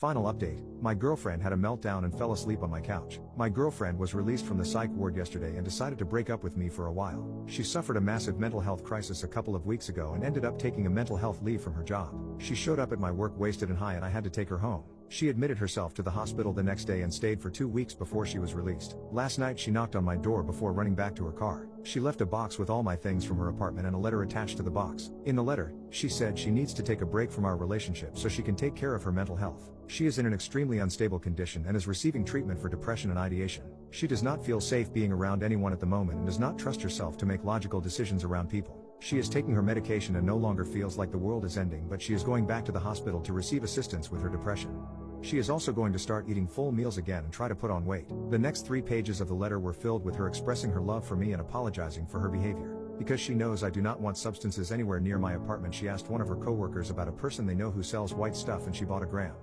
Final update, my girlfriend had a meltdown and fell asleep on my couch. My girlfriend was released from the psych ward yesterday and decided to break up with me for a while. She suffered a massive mental health crisis a couple of weeks ago and ended up taking a mental health leave from her job. She showed up at my work wasted and high and I had to take her home. She admitted herself to the hospital the next day and stayed for 2 weeks before she was released. Last night she knocked on my door before running back to her car. She left a box with all my things from her apartment and a letter attached to the box. In the letter, she said she needs to take a break from our relationship so she can take care of her mental health. She is in an extremely unstable condition and is receiving treatment for depression and ideation. She does not feel safe being around anyone at the moment and does not trust herself to make logical decisions around people. She is taking her medication and no longer feels like the world is ending, but she is going back to the hospital to receive assistance with her depression. She is also going to start eating full meals again and try to put on weight. The next 3 pages of the letter were filled with her expressing her love for me and apologizing for her behavior. Because she knows I do not want substances anywhere near my apartment, she asked one of her coworkers about a person they know who sells white stuff and she bought a gram.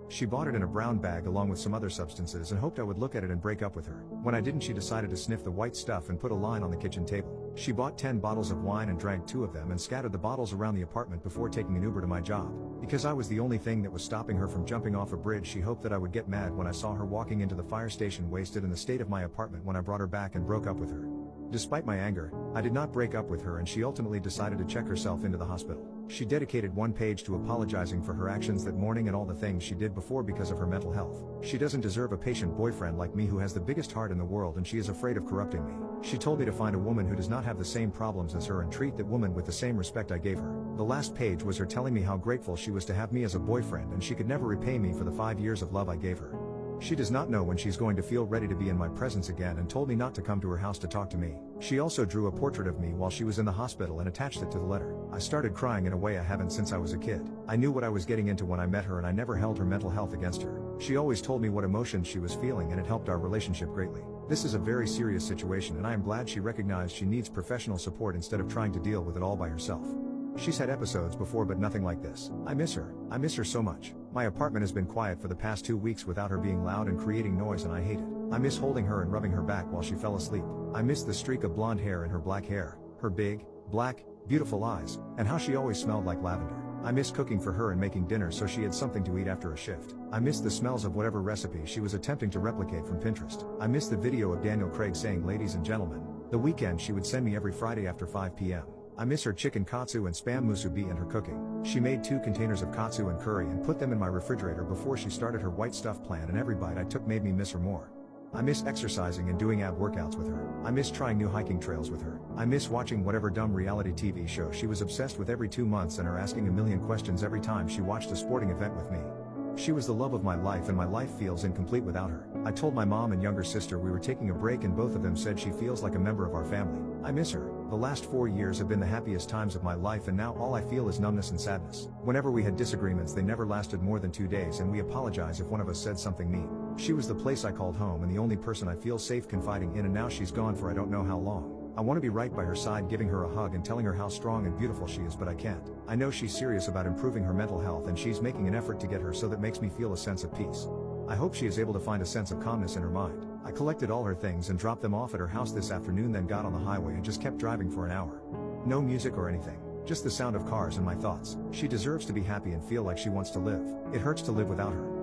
She bought it in a brown bag along with some other substances and hoped I would look at it and break up with her. When I didn't, she decided to sniff the white stuff and put a line on the kitchen table. She bought 10 bottles of wine and drank 2 of them and scattered the bottles around the apartment before taking an Uber to my job. Because I was the only thing that was stopping her from jumping off a bridge, she hoped that I would get mad when I saw her walking into the fire station wasted in the state of my apartment when I brought her back and broke up with her. Despite my anger, I did not break up with her and she ultimately decided to check herself into the hospital. She dedicated 1 page to apologizing for her actions that morning and all the things she did before because of her mental health. She doesn't deserve a patient boyfriend like me who has the biggest heart in the world, and she is afraid of corrupting me. She told me to find a woman who does not have the same problems as her and treat that woman with the same respect I gave her. The last page was her telling me how grateful she was to have me as a boyfriend and she could never repay me for the 5 years of love I gave her. She does not know when she's going to feel ready to be in my presence again and told me not to come to her house to talk to me. She also drew a portrait of me while she was in the hospital and attached it to the letter. I started crying in a way I haven't since I was a kid. I knew what I was getting into when I met her and I never held her mental health against her. She always told me what emotions she was feeling and it helped our relationship greatly. This is a very serious situation and I am glad she recognized she needs professional support instead of trying to deal with it all by herself. She's had episodes before but nothing like this. I miss her. I miss her so much. My apartment has been quiet for the past 2 weeks without her being loud and creating noise and I hate it. I miss holding her and rubbing her back while she fell asleep. I miss the streak of blonde hair in her black hair, her big, black, beautiful eyes, and how she always smelled like lavender. I miss cooking for her and making dinner so she had something to eat after a shift. I miss the smells of whatever recipe she was attempting to replicate from Pinterest. I miss the video of Daniel Craig saying "ladies and gentlemen." The weekend she would send me every Friday after 5 p.m. I miss her chicken katsu and spam musubi and her cooking. She made 2 containers of katsu and curry and put them in my refrigerator before she started her white stuff plan, and every bite I took made me miss her more. I miss exercising and doing ab workouts with her. I miss trying new hiking trails with her. I miss watching whatever dumb reality TV show she was obsessed with every 2 months and her asking a million questions every time she watched a sporting event with me. She was the love of my life and my life feels incomplete without her. I told my mom and younger sister we were taking a break and both of them said she feels like a member of our family. I miss her. The last 4 years have been the happiest times of my life and now all I feel is numbness and sadness. Whenever we had disagreements they never lasted more than 2 days and we apologize if one of us said something mean. She was the place I called home and the only person I feel safe confiding in, and now she's gone for I don't know how long. I want to be right by her side, giving her a hug and telling her how strong and beautiful she is, but I can't. I know she's serious about improving her mental health and she's making an effort to get her, so that makes me feel a sense of peace. I hope she is able to find a sense of calmness in her mind. I collected all her things and dropped them off at her house this afternoon, then got on the highway and just kept driving for an hour. No music or anything, just the sound of cars and my thoughts. She deserves to be happy and feel like she wants to live. It hurts to live without her.